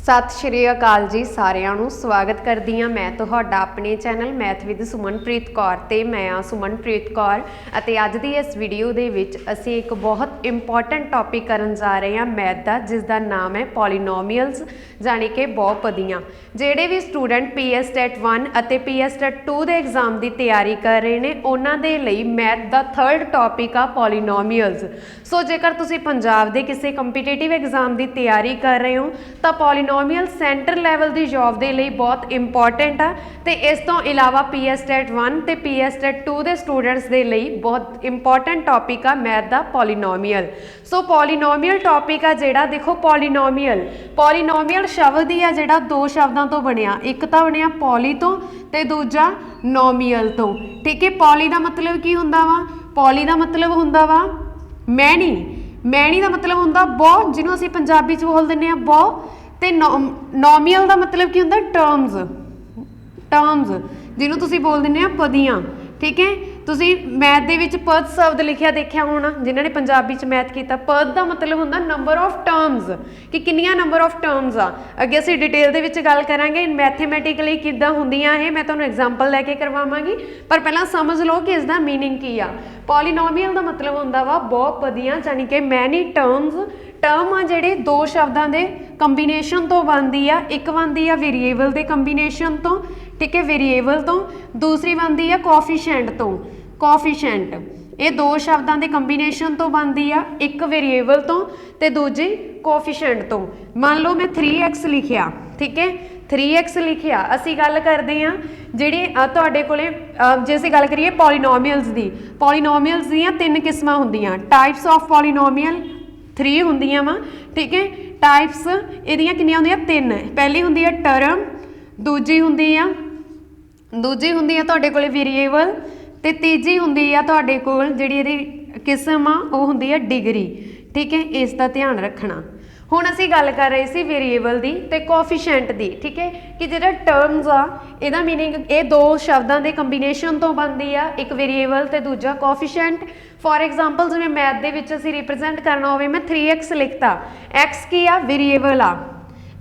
सत श्री अकाल जी सारिਆਂ ਨੂੰ स्वागत करदी हाँ मैं तुहाडा अपने channel math with Sumanpreet Kaur ते मैं हाँ सुमनप्रीत कौर अते अज दी इस वीडियो दे विच असीं एक बहुत इंपॉर्टेंट टॉपिक करन जा रहे हैं मैथ दा जिसका नाम है पॉलीनोमियल्स जानी कि बहुपदियां। जिहड़े भी स्टूडेंट PSTET 1 अते PSTET 2 दे एग्जाम की तैयारी कर रहे हैं उन्हां दे लई मैथ दा थर्ड टॉपिक आ पॉलीनोमियल्स। सो जेकर तुसीं पंजाब दे किसी कंपीटेटिव एग्जाम की तैयारी कर रहे हो तो पॉलीनोमियल सेंटर लैवल की जॉब के लिए बहुत इंपॉर्टेंट आ ते इस तो इलावा PSTET 1 ते PSTET 2 के स्टूडेंट्स के लिए बहुत इंपॉर्टेंट टॉपिक आ मैथ दा पॉलीनोमियल। सो पॉलीनोमियल टॉपिक आ जिहड़ा देखो पॉलीनोमियल शब्द ही आ जिहड़ा दो शब्दों तो बनया, एक तो बनया पॉली तो ते दूजा नोमियल तो। ठीक है, पॉली का मतलब की हुंदा वा? पॉली का मतलब हुंदा वा मैनी। मैनी का मतलब हुंदा बहु, जिन्हों असीं पंजाबी च बोल दिंदे आ बहु। ते नोमियल का मतलब की हुंदा टर्म्स, जिन्हों तुसीं बोल दिंदे आ पदियां। ठीक है, तुसीं मैथ दे विच पद शब्द लिखिया देखिया होना जिन्हां ने पंजाबी च मैथ कीता। पद का मतलब हुंदा नंबर ऑफ टर्म्स कि कितनियां नंबर ऑफ टर्म्स आ। अगे असीं डिटेल दे विच गल करांगे मैथेमैटिकली किद्दां हुंदियां ये, मैं तुहानूं एग्जाम्पल लैके करवावांगी, पर पहलां समझ लो कि इसका मीनिंग की आ। पॉलीनोमियल का मतलब हुंदा वा बहुपदियां यानी कि मैनी टर्म्स। टर्म आ जिहड़े दो शब्दों के कंबीनेशन तो बनती आ, एक बनती आ वेरीएबल के कंबीनेशन तो, ठीक है वेरीएबल तो, दूसरी बनती है कोफिशेंट तो। कोफिशेंट ये दो शब्दों के कंबीनेशन तो बनती आ, एक वेरीएबल तो ते दूजी कोफिशेंट तो। मान लो मैं 3x लिखिया, ठीक है 3x लिखिया, असी गल करते हैं जिहड़ी तुहाडे कोले जे असीं गल करिए पॉलीनोमियल्स दी, पॉलीनोमियल्स दीयां तीन किस्मां हुंदियां। टाइप्स ऑफ पॉलीनोमियल 3 हुंदियां वा। ठीक है, टाइप्स इहदियां किन्नियां हुंदियां? 3। पहली हुंदी है टर्म, दूजी हुंदी है तुहाडे कोले वेरीएबल ते तीजी हुंदी है तुहाडे कोल जिहड़ी इहदी किस्म आ ओह हुंदी है डिग्री। ठीक है, इसका ध्यान रखना। हुण असीं गल कर रहे सी वेरीएबल दी ते कोफिशेंट दी। ठीक है, कि जिहड़ा टर्म्स आ इहदा मीनिंग ये दो शब्दों के कंबीनेशन तो बनती आ, एक वेरीएबल ते दूजा कोफिशेंट। फॉर एग्जाम्पल जिवें मैथ दे विच असीं रिप्रजेंट करना होवे, मैं 3x लिखता, x की आ वेरीएबल आ,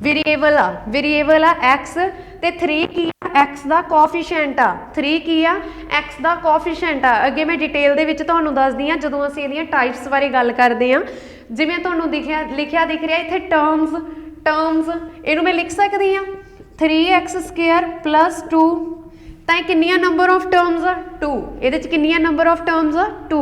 वेरीएबल आ x ते 3 की x का कोफिशेंट आ, 3 की आ x का कोफिशेंट आ। अगे मैं डिटेल दे विच तुहानूं दसदी हां जदों असीं इहदियां टाइप्स बारे गल करदे हां। जिवें तुहानूं लिखिया दिख रहा इत्थे टर्म्स इहनूं मैं लिख सकदी हां 3x स्क्वायर प्लस 2 तां कितनियां नंबर ऑफ टर्म्स आ 2। इहदे च कितनियां नंबर ऑफ टर्म्स आ 2।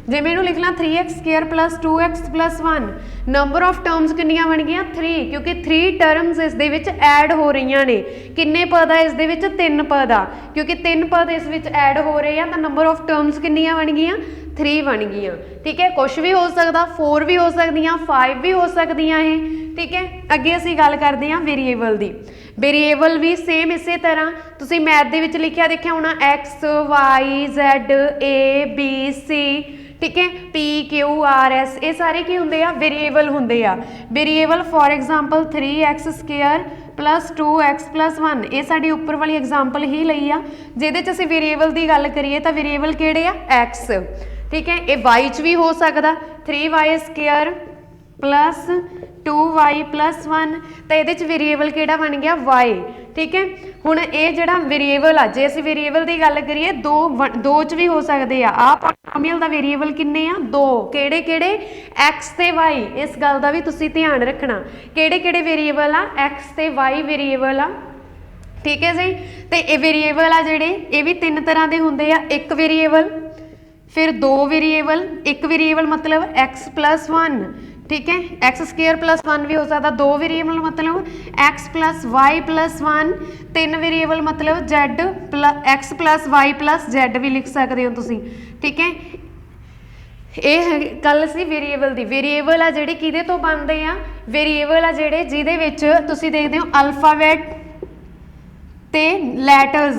जे मैं इहनूं लिख ला 3x square plus 2x plus 1, number of terms कितनियां बन गईयां 3, क्योंकि 3 टर्म्स इस दे विच ऐड हो रही ने। किन्ने पद आ इस दे विच? 3 पद आ, क्योंकि 3 पद इस विच ऐड हो रहे हैं तो नंबर ऑफ टर्म्स कितनियां बन गईयां 3 बन गईयां। ठीक है, कुछ भी हो सकता, 4 भी हो सकदियां, 5 भी हो सकदियां है। ठीक है, अगे असीं गल करदे हां वेरीएबल दी। वेरीएबल भी सेम इसे तरह तुसीं मैथ दे विच लिखिया देखिया होना x y z a b c, ठीक है p q r s, ये सारे की हुंदे आ? वेरीएबल हुंदे आ। Variable for example 3x square plus 2x plus 1, ये साडी उपर वाली एग्जाम्पल ही लई आ। जिहदे च असीं वेरीएबल की गल करिए तो वेरीएबल किहड़े आ? x। ठीक है, ये y च भी हो सकता 3y square plus 2y plus 1, तो ये वेरीएबल किहड़ा बन गया? y। ठीक है, हुण ये जिहड़ा वेरीएबल आ, जे असीं वेरीएबल की गल करिए दो च भी हो सकते हैं। आ पॉलीनोमियल दा वेरीएबल किन्ने आ? 2। किहड़े किहड़े? x ते y। इस गल का भी तुसीं ध्यान रखना, किहड़े किहड़े वेरीएबल आ? x ते y वेरीएबल आ। ठीक है जी, तो ये वेरीएबल आ जिहड़े ये भी 3 तरह के हुंदे आ, एक वेरीएबल फिर 2 वेरीएबल, एक वेरीएबल मतलब x प्लस 1, ठीक है एक्स स्क्वायर प्लस 1 भी हो सकता, 2 वेरीएबल मतलब x plus y plus 1, 3 variable मतलब z x plus y plus z भी लिख सकते हो तुसीं। ठीक है, ये गल सी वेरीएबल दी। वेरीएबल आ जिहड़े किहदे तो बनदे आ? वेरीएबल आ जिहड़े जिहदे विच तुसीं देखदे हो अल्फाबैट ते लैटर्स,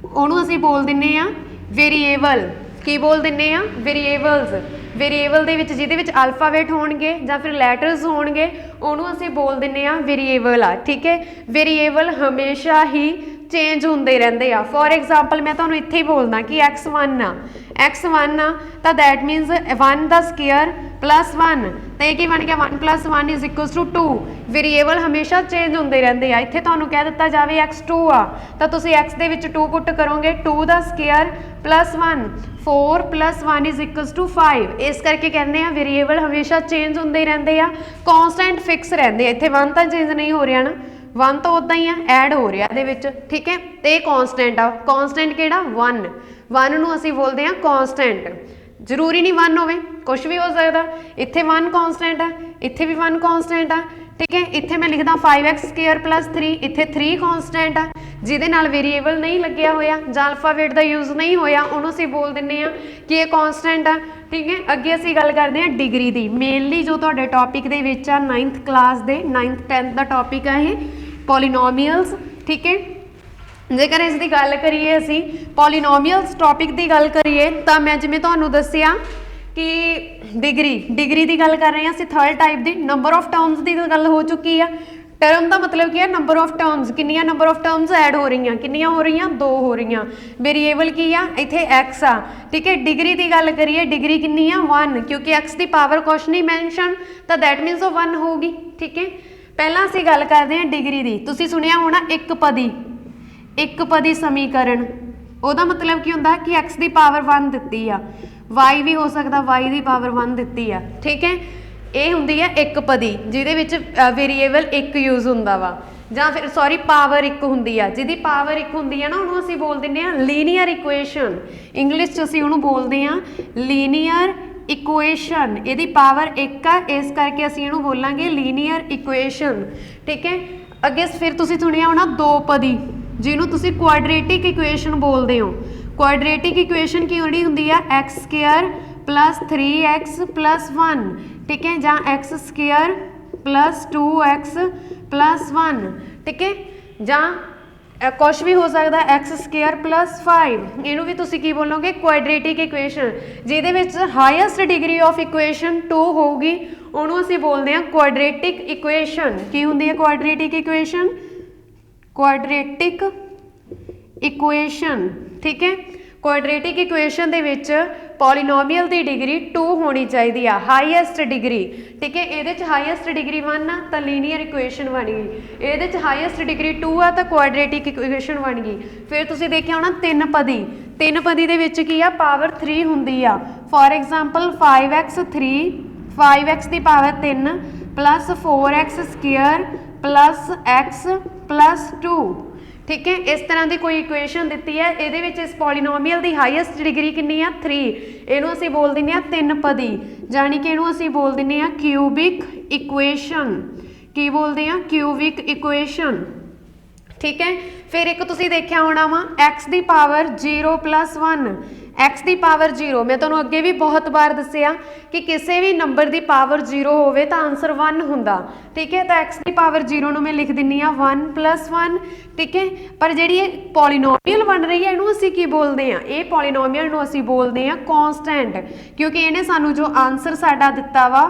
उहनूं असीं बोल दिंदे आ वेरीएबल। की बोल दिंदे आ? वेरीएबल्स। वेरीएबल दे विच जिहदे विच अल्फाबैट होणगे जां फिर लैटर्स होणगे उहनूं असीं बोल दिंदे आ वेरीएबल आ। ठीक है, वेरीएबल हमेशा ही चेंज होंदे रहिंदे आ। फॉर एग्जाम्पल मैं तुहानूं इत्थे ही बोलदा कि x1 आ, तो दैट मीनस 1 दा स्क्वायर प्लस 1 तो ये बन गया 1 + 1 = 2। वेरीएबल हमेशा चेंज होंगे रहते हैं। इत्थे तुहानूं कह दिता जाए x2 आ तो तुसीं x दे विच 2 पुट करोगे, 2 दा स्केयर + 1, 4 + 1 = 5। इस करके कहने हैं वेरीएबल हमेशा चेंज होंगे रहते हैं, कॉन्सटेंट फिक्स रहते हैं। इत्थे 1 तो चेंज नहीं हो रहा ना, 1 तो उदा ही है ऐड हो रहा ये, ठीक है। तो ये कॉन्सटेंट आ, कॉन्सटेंट किहड़ा 1, 1 नूं असीं बोलते हैं कॉन्सटेंट। जरूरी नहीं 1 होवे, कुछ भी हो सकता। इत्थे 1 कॉन्सटेंट आ, इत्थे भी 1 कॉन्सटेंट आ, ठीक है। इत्थे मैं लिखदा 5x² + 3, इत्थे 3 कॉन्सटेंट आ, जिहदे नाल वेरीएबल नहीं लग्या होया जां अल्फाबेट दा यूज़ नहीं होया, उहनूं असीं बोल दिंदे आ कि ये कॉन्सटेंट आ, ठीक है। अगे असीं गल करदे आ डिग्री दी। मेनली जो तुहाडे टॉपिक दे विच आ 9th क्लास दे 9th 10th दा टॉपिक आ ये पॉलीनोमियल्स, ठीक है। जेकर इसकी गल करिए असी पॉलीनोमियल्स टॉपिक की गल करिए तो मैं जिवें तुहानूं दस्सिया कि डिग्री की गल कर रहे हैं असीं 3rd टाइप की। नंबर ऑफ टर्म्स की गल हो चुकी है। टर्म का मतलब की है नंबर ऑफ टर्म्स, कितनियां नंबर ऑफ टर्म्स ऐड हो रही हैं, कितनियां हो रही हैं 2 हो रही। वेरीएबल की आ इत्थे x आ, ठीक है। डिग्री की गल करिए, डिग्री कितनी आ 1, क्योंकि x की पावर कुछ नहीं मैंशन तो दैट मीनस वो 1 होगी, ठीक है। पहला असीं गल करते हैं डिग्री की। तुसीं सुनिया होना एक पदी समीकरण, ਉਹਦਾ मतलब की होंदा कि x की पावर 1 दिती आ, y भी हो सकता y की पावर 1 दिती आ, ठीक है। ये हुंदी है एक पदी जिहदे विच वेरीएबल एक यूज़ हुंदा वा, जां फिर सॉरी पावर एक हुंदी आ, जिहदी पावर एक हुंदी है ना उहनूं असीं बोल दिंदे आ लीनियर इक्वेशन। इंग्लिश च असीं उहनूं बोलदे आ लीनियर इक्वेशन। इहदी पावर एक आ, इस करके असीं इहनूं बोलांगे लीनियर इक्वेशन, ठीक है। अगे फिर तुसीं सुनिया होना 2 पदी जिन्हों तुसी क्वाड्रेटिक इक्वेशन बोलते हो। क्वाड्रेटिक इक्वेशन की होनी होंदी है x² + 3x + 1, ठीक है, जां x² + 2x + 1, ठीक है, जां कुछ भी हो सकता x² + 5। इनू भी तुसी की बोलोगे क्वाड्रेटिक इक्वेशन, जिहदे विच हाईएस्ट डिग्री ऑफ इक्वेशन 2 होगी, उहनूं असीं बोलते हैं क्वाड्रेटिक इक्वेशन। की हुंदी है क्वाड्रेटिक इक्वेशन? क्वाड्रेटिक इक्वेशन, ठीक है। क्वाड्रेटिक इक्वेशन दे विच पॉलीनोमियल की डिग्री 2 होनी चाहिए, हाईएस्ट डिग्री, ठीक है। ये हाईएस्ट डिग्री 1 आ तो लीनियर इक्वेशन बन गई, ये हाईएस्ट डिग्री 2 आ तो क्वाड्रेटिक इक्वेशन बन गई। फिर तुसीं देखिया होना 3 पदी दे विच की आ पावर 3 हुंदी आ। फॉर एग्जाम्पल 5x की पावर 3 + 4x² + x + 2, ठीक है। इस तरह की कोई इक्वेशन दी है, ये इस पॉलीनोमियल की हाईएस्ट डिग्री कितनी है 3। इनू असीं बोल दिंदे आ 3 पदी, जानी कि इनू असीं बोल दिंदे आ क्यूबिक इक्वेशन। की बोलते हैं? क्यूबिक इक्वेशन, ठीक है। फिर एक तुसीं देखिया होना वा x की पावर 0 + 1, x की पावर 0। मैं तुहानूं अगे भी बहुत बार दस्सिया कि किसी भी नंबर की पावर 0 होवे तो आंसर 1 हुंदा, ठीक है। तो x की पावर 0 नूं मैं लिख दिंदी आ 1 + 1, ठीक है। पर जिहड़ी ये पॉलीनोमियल बन रही है इहनूं असीं की बोलते हैं? ये पॉलीनोमियल नूं असीं बोलते हैं कॉन्सटेंट, क्योंकि इहने सानूं जो आंसर साडा दिता वा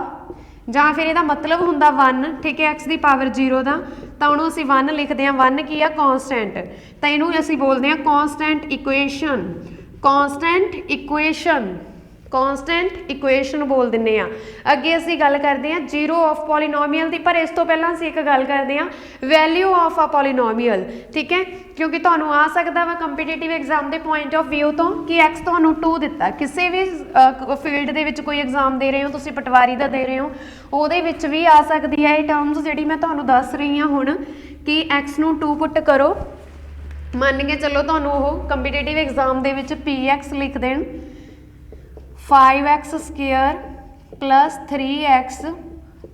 जां फिर इहदा मतलब हुंदा 1, ठीक है, x की पावर 0 का, तो उहनूं असीं 1 लिखते हैं। 1 की आ कॉन्सटेंट, तो इहनूं असीं बोलते हैं कॉन्सटेंट इक्वेशन। कॉन्सटेंट इक्वेशन बोल दिंदे आ। अगे असीं गल करते हैं जीरो ऑफ पॉलीनोमियल की, पर इस तो पहला असीं एक गल करते हैं वैल्यू ऑफ अ पॉलीनोमियल, ठीक है। क्योंकि तुहानूं आ सकता वा कंपीटेटिव एग्जाम के पॉइंट ऑफ व्यू तो कि x तुहानूं 2 दिता, किसी भी फील्ड दे विच कोई एग्जाम दे रहे हो, तुसीं पटवारी का दे रहे हो, उहदे विच भी आ सकती है ये टर्म्स जिहड़ी मैं तुहानूं दस रही हाँ हुण कि x नूं 2 पुट करो, मान के चलो तुहानूं ओह कंपीटेटिव एग्जाम दे विच px लिख देण 5x² + 3x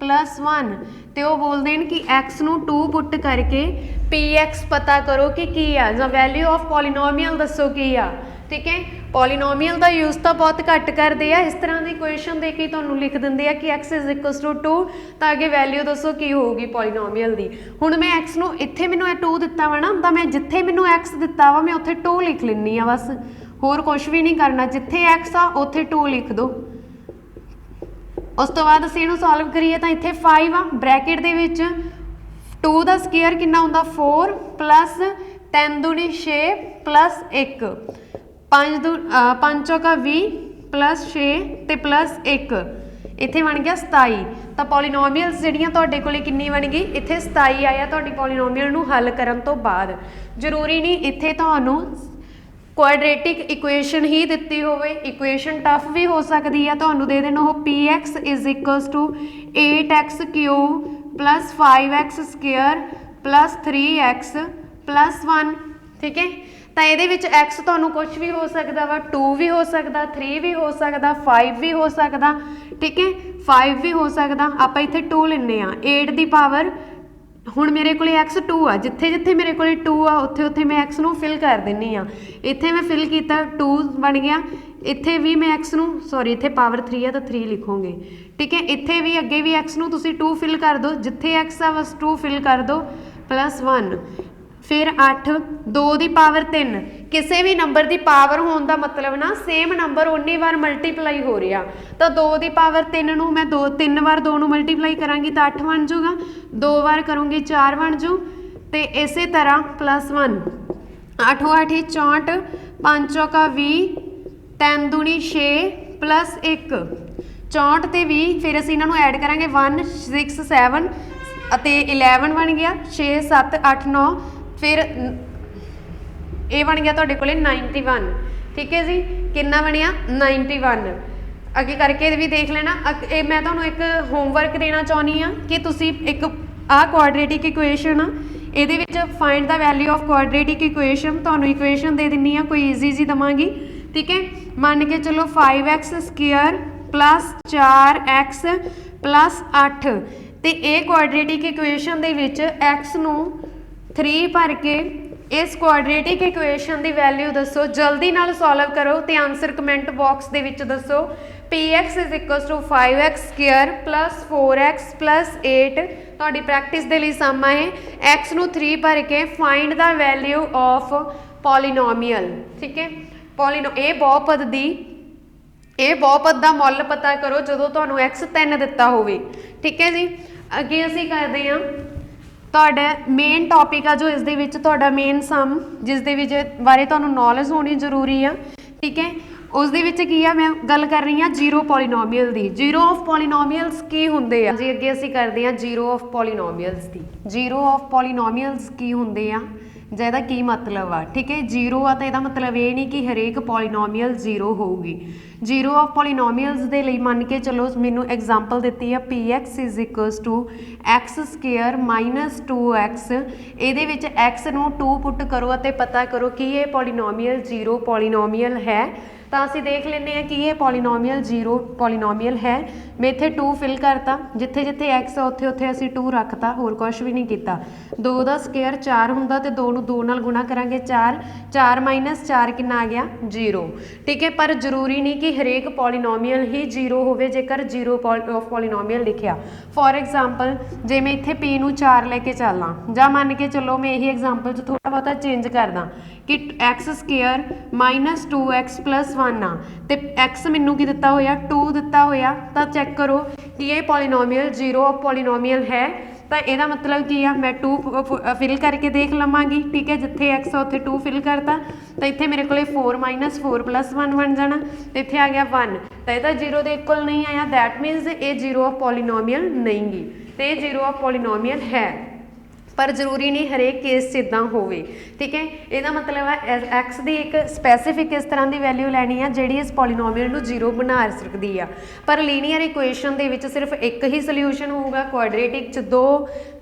+ 1, तो वह बोल देन कि x नूं 2 पुट करके px पता करो कि की आ, जां वैल्यू ऑफ पॉलीनोमियल दसो की आ, ठीक है। पॉलीनोमियल का यूज़ तो बहुत घट करते हैं, इस तरह की क्वेश्चन दे के तुहानूं लिख दिंदे आ कि x = 2, तो अगे वैल्यू दसो की होगी पॉलीनोमियल की। हुण मैं x नूं इत्थे मैनूं 2 दिता वा ना, तो मैं जिथे मैनूं x दिता वा मैं उत्थे 2 लिख लैनी आ, बस होर कुछ भी नहीं करना। जिथे x आ उत्थे 2 लिख दो। उस तो बाद असीं इहनूं सॉल्व करिए तो इत्थे 5 आ, ब्रैकेट दे विच 2 का स्केयर कितना हुंदा 4 + 10 दूनी 6 + 1, 5 चौका 20 + 6 ते +1, ਇੱਥੇ ਬਣ ਗਿਆ 27। ਤਾਂ ਪੋਲੀਨੋਮੀਅਲਸ ਜਿਹੜੀਆਂ ਤੁਹਾਡੇ ਕੋਲੇ ਕਿੰਨੀ ਬਣ ਗਈ, ਇੱਥੇ 27 ਆਇਆ ਤੁਹਾਡੀ ਪੋਲੀਨੋਮੀਅਲ ਨੂੰ ਹੱਲ ਕਰਨ ਤੋਂ ਬਾਅਦ। ਜ਼ਰੂਰੀ ਨਹੀਂ ਇੱਥੇ ਤੁਹਾਨੂੰ ਕੁਆਡਰੇਟਿਕ ਇਕੁਏਸ਼ਨ ਹੀ ਦਿੱਤੀ ਹੋਵੇ, ਇਕੁਏਸ਼ਨ ਟਫ ਵੀ ਹੋ ਸਕਦੀ ਆ। ਤੁਹਾਨੂੰ ਦੇ ਦੇਣ ਉਹ px is equals to 8x cube plus 5x square plus 3x plus 1, ਠੀਕ ਹੈ। ਤਾਂ ਇਹਦੇ ਵਿੱਚ x ਤੁਹਾਨੂੰ ਕੁਝ ਵੀ ਹੋ ਸਕਦਾ ਵਾ, 2 ਵੀ ਹੋ ਸਕਦਾ, 3 ਵੀ ਹੋ ਸਕਦਾ, 5 ਵੀ ਹੋ ਸਕਦਾ, ਠੀਕ ਹੈ, 5 ਵੀ ਹੋ ਸਕਦਾ। ਆਪਾਂ ਇੱਥੇ 2 ਲੈਂਦੇ ਆ, 8 ਦੀ ਪਾਵਰ, ਹੁਣ ਮੇਰੇ ਕੋਲੇ x 2 ਆ, ਜਿੱਥੇ ਜਿੱਥੇ ਮੇਰੇ ਕੋਲੇ 2 ਆ ਉੱਥੇ ਉੱਥੇ ਮੈਂ x ਨੂੰ ਫਿਲ ਕਰ ਦਿੰਨੀ ਆ। ਇੱਥੇ ਮੈਂ ਫਿਲ ਕੀਤਾ 2 ਬਣ ਗਿਆ, ਇੱਥੇ ਵੀ ਮੈਂ x ਨੂੰ, ਸੌਰੀ ਇੱਥੇ ਪਾਵਰ 3 ਆ ਤਾਂ 3 ਲਿਖੋਗੇ, ਠੀਕ ਹੈ। ਇੱਥੇ ਵੀ ਅੱਗੇ ਵੀ x ਨੂੰ ਤੁਸੀਂ 2 ਫਿਲ ਕਰ ਦਿਓ, ਜਿੱਥੇ x ਆ ਬਸ 2 ਫਿਲ ਕਰ ਦਿਓ ਪਲੱਸ 1, ਫਿਰ 8, 2 ਦੀ ਪਾਵਰ 3। ਕਿਸੇ ਵੀ ਨੰਬਰ ਦੀ ਪਾਵਰ ਹੋਣ ਦਾ ਮਤਲਬ ਨਾ ਸੇਮ ਨੰਬਰ ਉਨੀ ਵਾਰ ਮਲਟੀਪਲਾਈ ਹੋ ਰਿਹਾ। ਤਾਂ 2 ਦੀ ਪਾਵਰ 3 ਨੂੰ ਮੈਂ 3 ਵਾਰ 2 ਨੂੰ ਮਲਟੀਪਲਾਈ ਕਰਾਂਗੀ ਤਾਂ 8 ਬਣ ਜਾਊਗਾ, 2 ਵਾਰ ਕਰੂੰਗੀ 4 ਬਣ ਜੂ, ਤੇ ਇਸੇ ਤਰ੍ਹਾਂ ਪਲੱਸ 1, 8 8 64, 5 ਚੌਕਾ 20, 3 ਦੂਣੀ 6 ਪਲੱਸ 1 64 ਤੇ 20, ਫਿਰ ਅਸੀਂ ਇਹਨਾਂ ਨੂੰ ਐਡ ਕਰਾਂਗੇ 1 6 7 ਅਤੇ 11 ਬਣ ਗਿਆ, 6 7 8 9, ਫਿਰ ਇਹ ਬਣ ਗਿਆ ਤੁਹਾਡੇ ਕੋਲੇ 91, ਠੀਕ ਹੈ ਜੀ। ਕਿੰਨਾ ਬਣਿਆ 91। ਅੱਗੇ ਕਰਕੇ ਵੀ ਦੇਖ ਲੈਣਾ। ਇਹ ਮੈਂ ਤੁਹਾਨੂੰ ਇੱਕ ਹੋਮਵਰਕ ਦੇਣਾ ਚਾਹੁੰਦੀ ਹਾਂ ਕਿ ਤੁਸੀਂ ਇੱਕ ਆਹ ਕੁਆਡਰੇਟਿਕ ਇਕੁਏਸ਼ਨ ਆ, ਇਹਦੇ ਵਿੱਚ ਫਾਈਂਡ ਦਾ ਵੈਲਿਊ ਆਫ ਕੁਆਡਰੇਟਿਕ ਇਕੁਏਸ਼ਨ, ਤੁਹਾਨੂੰ ਇਕੁਏਸ਼ਨ ਦੇ ਦਿੰਨੀ ਆ, ਕੋਈ ਈਜ਼ੀ ਜੀ ਦਵਾਂਗੀ, ਠੀਕ ਹੈ। ਮੰਨ ਕੇ ਚਲੋ 5x square plus 4x plus 8, ਤੇ ਇਹ ਕੁਆਡਰੇਟਿਕ ਇਕੁਏਸ਼ਨ ਦੇ ਵਿੱਚ x ਨੂੰ 3 ਭਰ ਕੇ ਇਸ ਕੁਆਡਰੇਟਿਕ ਇਕੁਏਸ਼ਨ ਦੀ ਵੈਲਿਊ ਦੱਸੋ। ਜਲਦੀ ਨਾਲ ਸੋਲਵ ਕਰੋ ਤੇ ਆਨਸਰ ਕਮੈਂਟ ਬਾਕਸ ਦੇ ਵਿੱਚ ਦੱਸੋ। px is equals to 5x square plus 4x plus 8, ਤੁਹਾਡੀ ਪ੍ਰੈਕਟਿਸ ਦੇ ਲਈ ਸਮ ਹੈ। x ਨੂੰ 3 ਭਰ ਕੇ ਫਾਈਂਡ ਦਾ ਵੈਲਿਊ ਆਫ ਪੋਲੀਨੋਮੀਅਲ, ਠੀਕ ਹੈ। ਇਹ ਬਹੁਪਦ ਦਾ ਮੁੱਲ ਪਤਾ ਕਰੋ ਜਦੋਂ ਤੁਹਾਨੂੰ x 3 ਦਿੱਤਾ ਹੋਵੇ, ਠੀਕ ਹੈ ਜੀ। ਅੱਗੇ ਅਸੀਂ ਕਰਦੇ ਹਾਂ ਤੁਹਾਡਾ ਮੇਨ ਟੌਪਿਕ ਆ ਜੋ ਇਸ ਦੇ ਵਿੱਚ ਤੁਹਾਡਾ ਮੇਨ ਸਮ, ਜਿਸ ਦੇ ਵਿੱਚ ਬਾਰੇ ਤੁਹਾਨੂੰ ਨੌਲੇਜ ਹੋਣੀ ਜ਼ਰੂਰੀ ਆ, ਠੀਕ ਹੈ। ਉਸ ਦੇ ਵਿੱਚ ਕੀ ਆ, ਮੈਂ ਗੱਲ ਕਰ ਰਹੀ ਹਾਂ zero polynomial the. Zero of ਪੋਲੀਨੋਮੀਅਲਸ ਕੀ ਹੁੰਦੇ ਆ ਜੀ, ਅੱਗੇ ਅਸੀਂ ਕਰਦੇ ਹਾਂ zero of ਪੋਲੀਨੋਮੀਅਲਸ the. Zero of ਪੋਲੀਨੋਮੀਅਲਸ ਕੀ ਹੁੰਦੇ ਆ ਜਾਂ ਇਹਦਾ ਕੀ ਮਤਲਬ ਆ, ਠੀਕ ਹੈ। ਜ਼ੀਰੋ ਆ ਤਾਂ ਇਹਦਾ ਮਤਲਬ ਇਹ ਨਹੀਂ ਕਿ ਹਰੇਕ ਪੋਲੀਨੋਮੀਅਲ ਜ਼ੀਰੋ ਹੋਊਗੀ। ਜ਼ੀਰੋ ਆਫ ਪੋਲੀਨੋਮੀਅਲਸ ਦੇ ਲਈ ਮੰਨ ਕੇ ਚਲੋ ਮੈਨੂੰ ਐਗਜ਼ਾਮਪਲ ਦਿੱਤੀ ਆ px is equals to x square minus 2x, ਇਹਦੇ ਵਿੱਚ x ਨੂੰ 2 ਪੁੱਟ ਕਰੋ ਅਤੇ ਪਤਾ ਕਰੋ ਕਿ ਇਹ ਪੋਲੀਨੋਮੀਅਲ ਜ਼ੀਰੋ ਪੋਲੀਨੋਮੀਅਲ ਹੈ। ਤਾਂ ਅਸੀਂ ਦੇਖ ਲੈਂਦੇ ਹਾਂ ਕਿ ਇਹ ਪੋਲੀਨੋਮੀਅਲ ਜ਼ੀਰੋ ਪੋਲੀਨੋਮੀਅਲ ਹੈ। ਮੈਂ ਇੱਥੇ 2 ਫਿਲ ਕਰਤਾ, ਜਿੱਥੇ ਜਿੱਥੇ x ਆ ਉੱਥੇ ਉੱਥੇ ਅਸੀਂ 2 ਰੱਖਤਾ, ਹੋਰ ਕੁਛ ਵੀ ਨਹੀਂ ਕੀਤਾ। 2 ਦਾ ਸਕੁਅਰ 4 ਹੁੰਦਾ ਤੇ 2 ਨੂੰ 2 ਨਾਲ ਗੁਣਾ ਕਰਾਂਗੇ 4, 4 ਮਾਈਨਸ 4 ਕਿੰਨਾ ਆ ਗਿਆ 0, ਠੀਕ ਹੈ। ਪਰ ਜ਼ਰੂਰੀ ਨਹੀਂ ਕਿ ਹਰੇਕ ਪੋਲੀਨੋਮੀਅਲ ਹੀ ਜ਼ੀਰੋ ਹੋਵੇ ਜੇਕਰ ਜ਼ੀਰੋ ਆਫ ਪੋਲੀਨੋਮੀਅਲ ਲਿਖਿਆ। ਫੋਰ ਐਗਜ਼ਾਮਪਲ ਜੇ ਮੈਂ ਇੱਥੇ p ਨੂੰ 4 ਲੈ ਕੇ ਚੱਲਾਂ, ਜਾਂ ਮੰਨ ਕੇ ਚਲੋ ਮੈਂ ਇਹੀ ਐਗਜ਼ਾਮਪਲ 'ਚ ਥੋੜ੍ਹਾ ਬਹੁਤਾ ਚੇਂਜ ਕਰਦਾ ਕਿ x square minus 2x plus 1 ਆ, ਤੇ x ਮੈਨੂੰ ਕੀ ਦਿੱਤਾ ਹੋਇਆ 2 ਦਿੱਤਾ ਹੋਇਆ, ਤਾਂ ਚੈੱਕ ਕਰੋ ਕਿ ਇਹ ਪੋਲੀਨੋਮੀਅਲ ਜ਼ੀਰੋ ਆਫ ਪੋਲੀਨੋਮੀਅਲ ਹੈ। ਤਾਂ ਇਹਦਾ ਮਤਲਬ ਕੀ ਆ, ਮੈਂ 2 ਫਿਲ ਕਰਕੇ ਦੇਖ ਲਵਾਂਗੀ, ਠੀਕ ਹੈ। ਜਿੱਥੇ x ਆ ਉੱਥੇ 2 ਫਿਲ ਕਰਤਾ, ਤਾਂ ਇੱਥੇ ਮੇਰੇ ਕੋਲੇ 4 ਮਾਈਨਸ 4 ਪਲੱਸ 1 ਬਣ ਜਾਣਾ, ਤੇ ਇੱਥੇ ਆ ਗਿਆ 1, ਤਾਂ ਇਹ ਤਾਂ ਜ਼ੀਰੋ ਦੇ ਇਕੁਅਲ ਨਹੀਂ ਆਇਆ, ਦੈਟ ਮੀਨਸ ਇਹ ਜ਼ੀਰੋ ਆਫ ਪੋਲੀਨੋਮੀਅਲ ਨਹੀਂ ਗੀ, ਤੇ ਇਹ ਜ਼ੀਰੋ ਆਫ ਪੋਲੀਨੋਮੀਅਲ ਹੈ। ਪਰ ਜ਼ਰੂਰੀ ਨਹੀਂ ਹਰੇਕ ਕੇਸ 'ਚ ਇੱਦਾਂ ਹੋਵੇ, ਠੀਕ ਹੈ। ਇਹਦਾ ਮਤਲਬ ਹੈ x ਦੀ ਇੱਕ ਸਪੈਸੀਫਿਕ ਇਸ ਤਰ੍ਹਾਂ ਦੀ ਵੈਲਿਊ ਲੈਣੀ ਆ ਜਿਹੜੀ ਇਸ ਪੋਲੀਨੋਮੀਅਲ ਨੂੰ ਜ਼ੀਰੋ ਬਣਾ ਸਕਦੀ ਆ। ਪਰ ਲੀਨੀਅਰ ਇਕੁਏਸ਼ਨ ਦੇ ਵਿੱਚ ਸਿਰਫ ਇੱਕ ਹੀ ਸੋਲਿਊਸ਼ਨ ਹੋਊਗਾ, ਕੁਆਡਰੇਟਿਕ 'ਚ 2,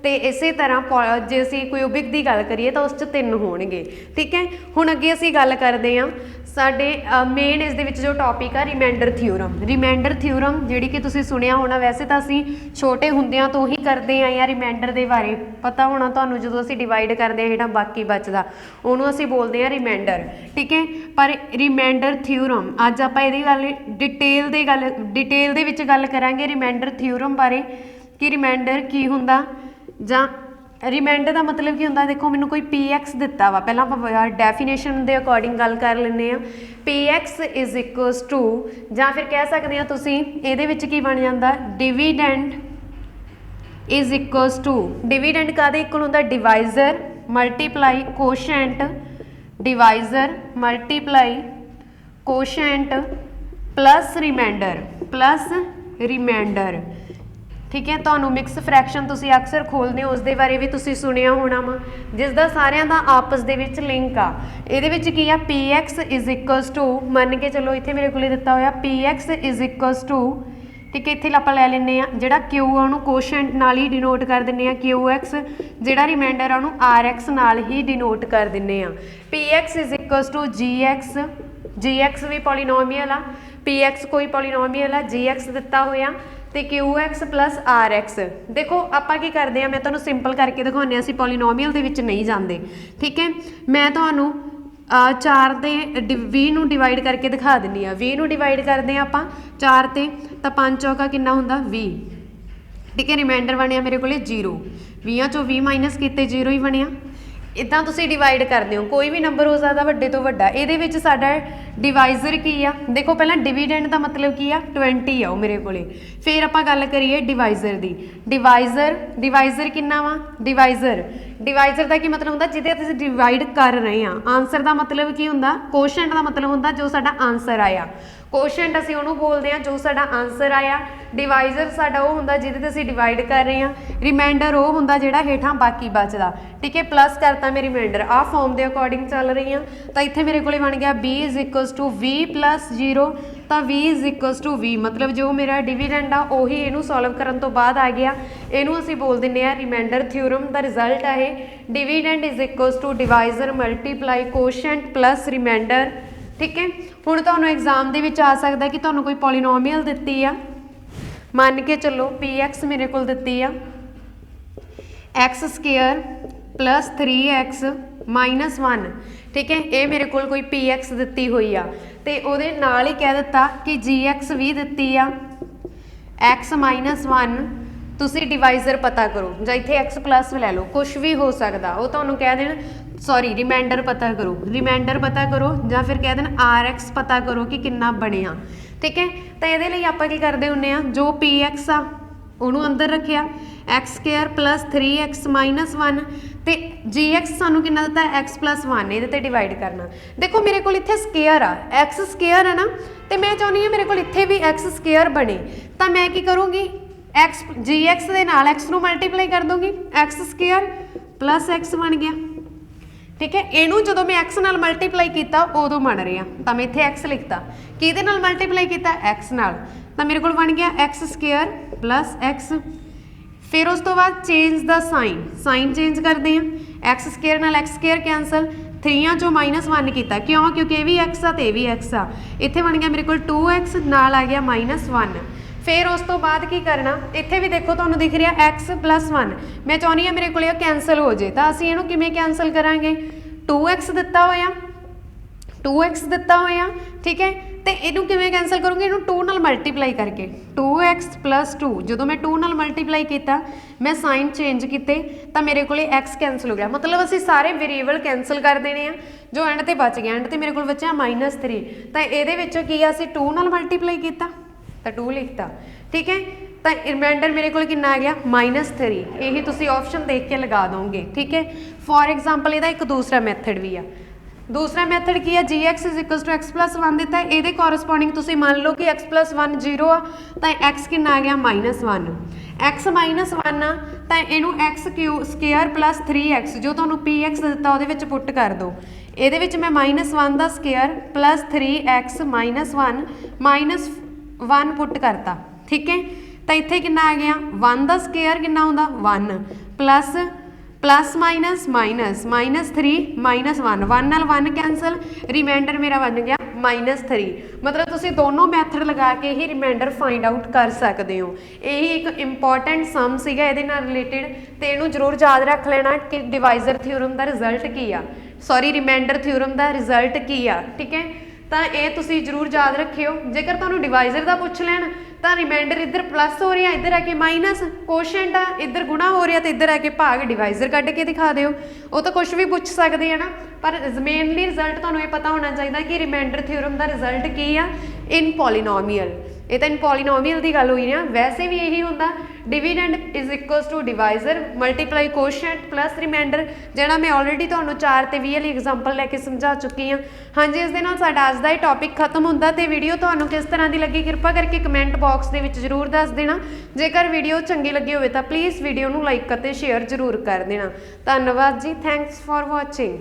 ਤੇ ਇਸੇ ਤਰ੍ਹਾਂ ਜੇ ਅਸੀਂ ਕਿਊਬਿਕ ਦੀ ਗੱਲ ਕਰੀਏ ਤਾਂ ਉਸ 'ਚ 3 ਹੋਣਗੇ, ਠੀਕ ਹੈ। ਹੁਣ ਅੱਗੇ ਅਸੀਂ ਗੱਲ ਕਰਦੇ ਹਾਂ ਸਾਡੇ ਮੇਨ ਇਸ ਦੇ ਵਿੱਚ ਜੋ ਟੌਪਿਕ ਆ ਰਿਮਾਈਂਡਰ ਥਿਊਰਮ। ਰਿਮਾਈਂਡਰ ਥਿਊਰਮ ਜਿਹੜੀ ਕਿ ਤੁਸੀਂ ਸੁਣਿਆ ਹੋਣਾ, ਵੈਸੇ ਤਾਂ ਅਸੀਂ ਛੋਟੇ ਹੁੰਦਿਆਂ ਤੋਂ ਹੀ ਕਰਦੇ ਆਏ ਹਾਂ। ਰਿਮਾਈਂਡਰ ਦੇ ਬਾਰੇ ਪਤਾ ਹੋਣਾ ਤੁਹਾਨੂੰ, ਜਦੋਂ ਅਸੀਂ ਡਿਵਾਈਡ ਕਰਦੇ ਹਾਂ ਜਿਹੜਾ ਬਾਕੀ ਬਚਦਾ ਉਹਨੂੰ ਅਸੀਂ ਬੋਲਦੇ ਹਾਂ ਰਿਮਾਈਂਡਰ, ਠੀਕ ਹੈ। ਪਰ ਰਿਮਾਈਂਡਰ ਥਿਊਰਮ ਅੱਜ ਆਪਾਂ ਇਹਦੀ ਗੱਲ ਡਿਟੇਲ ਦੇ ਵਿੱਚ ਗੱਲ ਕਰਾਂਗੇ ਰਿਮਾਈਂਡਰ ਥਿਊਰਮ ਬਾਰੇ, ਕਿ ਰਿਮਾਈਂਡਰ ਕੀ ਹੁੰਦਾ ਜਾਂ ਰਿਮਾਈਂਡਰ ਦਾ ਮਤਲਬ ਕੀ ਹੁੰਦਾ। ਦੇਖੋ ਮੈਨੂੰ ਕੋਈ px ਦਿੱਤਾ ਵਾ, ਪਹਿਲਾਂ ਆਪਾਂ ਡੈਫੀਨੇਸ਼ਨ ਦੇ ਅਕੋਰਡਿੰਗ ਗੱਲ ਕਰ ਲੈਂਦੇ ਹਾਂ। px ਇਜ਼ ਇਕੁਅਲਸ ਟੂ, ਜਾਂ ਫਿਰ ਕਹਿ ਸਕਦੇ ਹੋ ਤੁਸੀਂ ਇਹਦੇ ਵਿੱਚ ਕੀ ਬਣ ਜਾਂਦਾ, dividend is equals to, dividend ਕਾਹਦੇ ਇਕੁਅਲ ਹੁੰਦਾ, divisor multiply quotient, divisor multiply quotient plus remainder, plus remainder. ठीक है, ਤੁਹਾਨੂੰ ਮਿਕਸ ਫ੍ਰੈਕਸ਼ਨ ਤੁਸੀਂ ਅਕਸਰ ਖੋਲਦੇ ਹੋ, ਉਸ ਦੇ ਬਾਰੇ ਵੀ ਤੁਸੀਂ ਸੁਣਿਆ ਹੋਣਾ ਵਾ, ਜਿਸ ਦਾ ਸਾਰਿਆਂ ਦਾ ਆਪਸ ਦੇ ਵਿੱਚ ਲਿੰਕ ਆ। ਇਹਦੇ ਵਿੱਚ ਕੀ ਆ, px ਇਜ਼ ਇਕੁਅਲਸ ਟੂ, ਮੰਨ ਕੇ ਚਲੋ ਇੱਥੇ ਮੇਰੇ ਕੋਲੇ ਦਿੱਤਾ ਹੋਇਆ px ਇਜ਼ ਇਕੁਅਲਸ ਟੂ, ਠੀਕ ਹੈ, ਇੱਥੇ ਆਪਾਂ ਲੈ ਲੈਂਦੇ ਆ ਜਿਹੜਾ q ਆ ਉਹਨੂੰ ਕੋਸ਼ੈਂਟ ਨਾਲ ਹੀ ਡਿਨੋਟ ਕਰ ਦਿੰਦੇ ਆ qx, ਜਿਹੜਾ ਰਿਮਾਈਂਡਰ ਆ ਉਹਨੂੰ rx ਨਾਲ ਹੀ ਡਿਨੋਟ ਕਰ ਦਿੰਦੇ ਆ। px is equals to gx, gx ਵੀ ਪੋਲੀਨੋਮੀਅਲ ਆ, px ਕੋਈ ਪੋਲੀਨੋਮੀਅਲ ਆ, gx ਦਿੱਤਾ ਹੋਇਆ ਤੇ qx ਪਲਸ rx। ਦੇਖੋ ਆਪਾਂ ਕੀ ਕਰਦੇ ਆ, ਮੈਂ ਤੁਹਾਨੂੰ ਸਿੰਪਲ ਕਰਕੇ ਦਿਖਾਉਂਦੇ ਆ, ਅਸੀਂ ਪੋਲੀਨੋਮੀਅਲ ਦੇ ਵਿੱਚ ਨਹੀਂ ਜਾਂਦੇ। ਠੀਕ ਹੈ, ਮੈਂ ਤੁਹਾਨੂੰ 4 ਦੇ 20 ਨੂੰ ਡਿਵਾਈਡ ਕਰਕੇ ਦਿਖਾ ਦਿੰਦੀ ਆ। 20 ਨੂੰ ਡਿਵਾਈਡ ਕਰਦੇ ਆ ਆਪਾਂ 4 ਤੇ, ਤਾਂ 5 ਚੌਕਾ ਕਿੰਨਾ ਹੁੰਦਾ 20। ਠੀਕ ਹੈ, ਰਿਮਾਈਂਡਰ ਬਣਿਆ ਮੇਰੇ ਕੋਲੇ 0, 20 ਚੋਂ 20 ਮਾਈਨਸ ਕੀਤੇ 0 ਹੀ ਬਣਿਆ। ਇੱਦਾਂ ਤੁਸੀਂ ਡਿਵਾਈਡ ਕਰਦੇ ਹੋ, ਕੋਈ ਵੀ ਨੰਬਰ ਹੋ ਸਕਦਾ ਵੱਡੇ ਤੋਂ ਵੱਡਾ। ਇਹਦੇ ਵਿੱਚ ਸਾਡਾ ਡਿਵਾਈਜ਼ਰ ਕੀ ਆ, ਦੇਖੋ ਪਹਿਲਾਂ ਡਿਵੀਡੈਂਡ ਦਾ ਮਤਲਬ ਕੀ ਆ, 20 ਆ ਉਹ ਮੇਰੇ ਕੋਲੇ। ਫਿਰ ਆਪਾਂ ਗੱਲ ਕਰੀਏ ਡਿਵਾਈਜ਼ਰ ਦੀ। ਡਿਵਾਈਜ਼ਰ ਕਿੰਨਾ ਵਾ, ਡਿਵਾਈਜ਼ਰ ਦਾ ਕੀ ਮਤਲਬ ਹੁੰਦਾ, ਜਿਹਦੇ ਅਸੀਂ ਡਿਵਾਈਡ ਕਰ ਰਹੇ ਹਾਂ। ਆਨਸਰ ਦਾ ਮਤਲਬ ਕੀ ਹੁੰਦਾ, ਕੋਸ਼ੈਂਟ ਦਾ ਮਤਲਬ ਹੁੰਦਾ ਜੋ ਸਾਡਾ ਆਨਸਰ ਆਇਆ। ਕੋਸ਼ੈਂਟ ਅਸੀਂ ਉਹਨੂੰ ਬੋਲਦੇ ਹਾਂ ਜੋ ਸਾਡਾ ਆਨਸਰ ਆਇਆ। ਡਿਵਾਈਜ਼ਰ ਸਾਡਾ ਉਹ ਹੁੰਦਾ ਜਿਹਦੇ ਤੇ ਅਸੀਂ ਡਿਵਾਈਡ ਕਰ ਰਹੇ ਹਾਂ। ਰਿਮਾਈਂਡਰ ਉਹ ਹੁੰਦਾ ਜਿਹੜਾ ਹੇਠਾਂ ਬਾਕੀ ਬਚਦਾ। ਠੀਕ ਹੈ, ਪਲੱਸ ਕਰਤਾ ਮੈਂ ਰਿਮਾਈਂਡਰ, ਆਹ ਫਾਰਮ ਦੇ ਅਕੋਰਡਿੰਗ ਚੱਲ ਰਹੀ ਹਾਂ। ਤਾਂ ਇੱਥੇ ਮੇਰੇ ਕੋਲੇ ਬਣ ਗਿਆ b is equals to v plus 0, ਤਾਂ v is equals to v, ਮਤਲਬ ਜੋ ਮੇਰਾ ਡਿਵੀਡੈਂਡ ਆ ਉਹੀ ਇਹਨੂੰ ਸੋਲਵ ਕਰਨ ਤੋਂ ਬਾਅਦ ਆ ਗਿਆ। ਇਹਨੂੰ ਅਸੀਂ ਬੋਲ ਦਿੰਦੇ ਹਾਂ ਰਿਮਾਈਂਡਰ ਥਿਊਰਮ ਦਾ ਰਿਜ਼ਲਟ ਆ ਇਹ। Dividend is equals to divisor multiply quotient plus remainder. ਠੀਕ ਹੈ, ਹੁਣ ਤੁਹਾਨੂੰ ਐਗਜ਼ਾਮ ਦੇ ਵਿੱਚ ਆ ਸਕਦਾ ਕਿ ਤੁਹਾਨੂੰ ਕੋਈ ਪੋਲੀਨੋਮੀਅਲ ਦਿੱਤੀ ਆ, ਮੰਨ ਕੇ ਚੱਲੋ px ਮੇਰੇ ਕੋਲ ਦਿੱਤੀ ਆ x square plus 3x minus 1। ਠੀਕ ਹੈ, ਇਹ ਮੇਰੇ ਕੋਲ ਕੋਈ px ਦਿੱਤੀ ਹੋਈ ਆ, ਤੇ ਉਹਦੇ ਨਾਲ ਹੀ ਕਹਿ ਦਿੱਤਾ ਕਿ gx ਵੀ ਦਿੱਤੀ ਆ x ਮਾਈਨਸ 1। ਤੁਸੀਂ ਡਿਵਾਈਜ਼ਰ ਪਤਾ ਕਰੋ, ਜਾਂ ਇੱਥੇ x ਪਲੱਸ ਲੈ ਲਓ, ਕੁਛ ਵੀ ਹੋ ਸਕਦਾ। ਉਹ ਤੁਹਾਨੂੰ ਕਹਿ ਦੇਣ ਰਿਮਾਈਂਡਰ ਪਤਾ ਕਰੋ, ਜਾਂ ਫਿਰ ਕਹਿ ਦੇਣ rx ਪਤਾ ਕਰੋ ਕਿ ਕਿੰਨਾ ਬਣਿਆ। ਠੀਕ ਹੈ, ਤਾਂ ਇਹਦੇ ਲਈ ਆਪਾਂ ਕੀ ਕਰਦੇ ਹੁੰਦੇ ਆ, ਜੋ px ਆ ਉਹਨੂੰ ਅੰਦਰ ਰੱਖਿਆ, x square plus 3x minus 1, ਤੇ gx ਸਾਨੂੰ ਕਿੰਨਾ ਦਿੱਤਾ x ਪਲੱਸ 1, ਇਹਦੇ ਤੇ ਡਿਵਾਈਡ ਕਰਨਾ। ਦੇਖੋ ਮੇਰੇ ਕੋਲ ਇੱਥੇ ਸਕੁਏਅਰ ਆ, x ਸਕੁਏਅਰ ਆ ਨਾ, ਤੇ ਮੈਂ ਚਾਹੁੰਦੀ ਹਾਂ ਮੇਰੇ ਕੋਲ ਇੱਥੇ ਵੀ x ਸਕੁਏਅਰ ਬਣੇ। ਤਾਂ ਮੈਂ ਕੀ ਕਰੂੰਗੀ, gx ਦੇ ਨਾਲ x ਨੂੰ ਮਲਟੀਪਲਾਈ ਕਰ ਦੂੰਗੀ, x ਸਕੁਏਅਰ ਪਲੱਸ x ਬਣ ਗਿਆ। ਠੀਕ ਹੈ, ਇਹਨੂੰ ਜਦੋਂ ਮੈਂ x ਨਾਲ ਮਲਟੀਪਲਾਈ ਕੀਤਾ ਉਦੋਂ ਬਣ ਰਿਹਾ, ਤਾਂ ਮੈਂ ਇੱਥੇ x ਲਿਖਤਾ। ਕਿਹਦੇ ਨਾਲ ਮਲਟੀਪਲਾਈ ਕੀਤਾ, x ਨਾਲ, ਤਾਂ ਮੇਰੇ ਕੋਲ ਬਣ ਗਿਆ x ਸਕੁਏਅਰ ਪਲੱਸ x। ਫਿਰ ਉਸ ਤੋਂ ਬਾਅਦ ਚੇਂਜ ਦਾ ਸਾਈਨ ਚੇਂਜ ਕਰਦੇ ਹਾਂ, x ਸਕੁਏਅਰ ਨਾਲ x ਸਕੁਏਅਰ ਕੈਂਸਲ, 3 ਚੋਂ -1 ਕੀਤਾ, ਕਿਉਂ, ਕਿਉਂਕਿ ਇਹ ਵੀ x ਆ ਤੇ ਇਹ ਵੀ x ਆ। ਇੱਥੇ ਬਣ ਗਿਆ ਮੇਰੇ ਕੋਲ 2x, ਨਾਲ ਆ ਗਿਆ -1। ਫਿਰ ਉਸ ਤੋਂ ਬਾਅਦ ਕੀ ਕਰਨਾ, ਇੱਥੇ ਵੀ ਦੇਖੋ ਤੁਹਾਨੂੰ ਦਿਖ ਰਿਹਾ x ਪਲੱਸ 1, ਮੈਂ ਚਾਹੁੰਦੀ ਹਾਂ ਮੇਰੇ ਕੋਲ ਇਹ ਕੈਂਸਲ ਹੋ ਜੇ। ਤਾਂ ਅਸੀਂ ਇਹਨੂੰ ਕਿਵੇਂ ਕੈਂਸਲ ਕਰਾਂਗੇ, 2x ਦਿੱਤਾ ਹੋਇਆ, ਠੀਕ ਹੈ, ਤੇ ਇਹਨੂੰ ਕਿਵੇਂ ਕੈਂਸਲ ਕਰੂੰਗੇ, ਇਹਨੂੰ 2 ਨਾਲ ਮਲਟੀਪਲਾਈ ਕਰਕੇ, 2x ਪਲੱਸ 2। ਜਦੋਂ ਮੈਂ 2 ਨਾਲ ਮਲਟੀਪਲਾਈ ਕੀਤਾ, ਮੈਂ ਸਾਈਨ ਚੇਂਜ ਕੀਤੇ, ਤਾਂ ਮੇਰੇ ਕੋਲੇ x ਕੈਂਸਲ ਹੋ ਗਿਆ। ਮਤਲਬ ਅਸੀਂ ਸਾਰੇ ਵੇਰੀਏਬਲ ਕੈਂਸਲ ਕਰ ਦੇਣੇ ਆ, ਜੋ ਐਂਡ ਤੇ ਬਚ ਗਿਆ, ਐਂਡ ਤੇ ਮੇਰੇ ਕੋਲ ਬਚਿਆ -3। ਤਾਂ ਇਹਦੇ ਵਿੱਚੋਂ ਕੀ ਆ, ਅਸੀਂ 2 ਨਾਲ ਮਲਟੀਪਲਾਈ ਕੀਤਾ ਤਾਂ 2 ਲਿਖਤਾ। ਠੀਕ ਹੈ, ਤਾਂ ਰਿਮਾਈਂਡਰ ਮੇਰੇ ਕੋਲ ਕਿੰਨਾ ਆ ਗਿਆ -3। ਇਹੀ ਤੁਸੀਂ ਆਪਸ਼ਨ ਦੇਖ ਕੇ ਲਗਾ ਦੋਗੇ। ਠੀਕ ਹੈ, ਫੋਰ ਐਗਜ਼ਾਮਪਲ ਇਹਦਾ ਇੱਕ ਦੂਸਰਾ ਮੈਥਡ ਵੀ ਆ। ਦੂਸਰਾ ਮੈਥਡ ਕੀ ਆ, gx is equals to x plus 1 ਦਿੱਤਾ, ਇਹਦੇ ਕੋਰਸਪੋਂਡਿੰਗ ਤੁਸੀਂ ਮੰਨ ਲਓ ਕਿ x ਪਲੱਸ 1 0 ਆ, ਤਾਂ x ਕਿੰਨਾ ਆ ਗਿਆ -1। x -1 ਆ, ਤਾਂ ਇਹਨੂੰ x ਸਕੁਏਅਰ ਪਲੱਸ 3x, ਜੋ ਤੁਹਾਨੂੰ px ਦਿੱਤਾ ਉਹਦੇ ਵਿੱਚ ਪੁੱਟ ਕਰ ਦਿਓ। ਇਹਦੇ ਵਿੱਚ ਮੈਂ -1 ਦਾ ਸਕੁਏਅਰ ਪਲੱਸ 3x -1 ਪੁੱਟ ਕਰਤਾ। ਠੀਕ ਹੈ, ਤਾਂ ਇੱਥੇ ਕਿੰਨਾ ਆ ਗਿਆ, 1 ਦਾ ਸਕੁਏਅਰ ਕਿੰਨਾ ਹੁੰਦਾ 1, ਪਲੱਸ ਮਾਈਨਸ -3 -1, 1 ਨਾਲ 1 ਕੈਂਸਲ, ਰਿਮਾਈਂਡਰ ਮੇਰਾ ਬਣ ਗਿਆ -3। ਮਤਲਬ ਤੁਸੀਂ ਦੋਨੋਂ ਮੈਥਡ ਲਗਾ ਕੇ ਹੀ ਰਿਮਾਈਂਡਰ ਫਾਈਂਡ ਆਊਟ ਕਰ ਸਕਦੇ ਹੋ। ਇਹੀ ਇੱਕ ਇੰਪੋਰਟੈਂਟ ਸਮ ਸੀਗਾ ਇਹਦੇ ਨਾਲ ਰਿਲੇਟਡ, ਤੇ ਇਹਨੂੰ ਜ਼ਰੂਰ ਯਾਦ ਰੱਖ ਲੈਣਾ ਕਿ ਡਿਵਾਈਜ਼ਰ ਥਿਊਰਮ ਦਾ ਰਿਜ਼ਲਟ ਕੀ ਆ, ਰਿਮਾਈਂਡਰ ਥਿਊਰਮ ਦਾ ਰਿਜ਼ਲਟ ਕੀ ਆ। ਠੀਕ ਹੈ, ਤਾਂ ਇਹ ਤੁਸੀਂ ਜ਼ਰੂਰ ਯਾਦ ਰੱਖਿਓ। ਜੇਕਰ ਤੁਹਾਨੂੰ ਡਿਵਾਈਜ਼ਰ ਦਾ ਪੁੱਛ ਲੈਣ ਤਾਂ ਰਿਮਾਈਂਡਰ ਇੱਧਰ ਪਲੱਸ ਹੋ ਰਿਹਾ, ਇੱਧਰ ਆ ਕੇ ਮਾਈਨਸ, ਕੋਸ਼ੈਂਟ ਆ ਇੱਧਰ ਗੁਣਾ ਹੋ ਰਿਹਾ ਤੇ ਇੱਧਰ ਆ ਕੇ ਭਾਗ, ਡਿਵਾਈਜ਼ਰ ਕੱਢ ਕੇ ਦਿਖਾ ਦਿਓ। ਉਹ ਤਾਂ ਕੁਝ ਵੀ ਪੁੱਛ ਸਕਦੇ ਆ ਨਾ, ਪਰ ਮੇਨਲੀ ਰਿਜ਼ਲਟ ਤੁਹਾਨੂੰ ਇਹ ਪਤਾ ਹੋਣਾ ਚਾਹੀਦਾ ਕਿ ਰਿਮਾਈਂਡਰ ਥਿਊਰਮ ਦਾ ਰਿਜ਼ਲਟ ਕੀ ਆ ਇਨ ਪੋਲੀਨੋਮੀਅਲ। ਇਹ ਤਾਂ ਪੋਲੀਨੋਮੀਅਲ ਦੀ ਗੱਲ ਹੋਈ ਨਾ, ਵੈਸੇ ਵੀ ਇਹੀ ਹੁੰਦਾ dividend is equals to divisor multiply quotient plus remainder, ਜਿਹੜਾ ਮੈਂ ਆਲਰੇਡੀ ਤੁਹਾਨੂੰ 4 ਤੇ 20 ਵਾਲੀ ਐਗਜ਼ਾਮਪਲ ਲੈ ਕੇ ਸਮਝਾ ਚੁੱਕੀ ਹਾਂ। ਹਾਂਜੀ, ਇਸ ਦੇ ਨਾਲ ਸਾਡਾ ਅੱਜ ਦਾ ਇਹ ਟੌਪਿਕ ਖਤਮ ਹੁੰਦਾ। ਤੇ ਵੀਡੀਓ ਤੁਹਾਨੂੰ ਕਿਸ ਤਰ੍ਹਾਂ ਦੀ ਲੱਗੀ ਕਿਰਪਾ ਕਰਕੇ ਕਮੈਂਟ ਬਾਕਸ ਦੇ ਵਿੱਚ ਜ਼ਰੂਰ ਦੱਸ ਦੇਣਾ। ਜੇਕਰ ਵੀਡੀਓ ਚੰਗੀ ਲੱਗੀ ਹੋਵੇ ਤਾਂ ਪਲੀਜ਼ ਵੀਡੀਓ ਨੂੰ ਲਾਈਕ ਅਤੇ ਸ਼ੇਅਰ ਜ਼ਰੂਰ ਕਰ ਦੇਣਾ। ਧੰਨਵਾਦ ਜੀ, ਥੈਂਕਸ ਫॉर ਵਾਚਿੰਗ।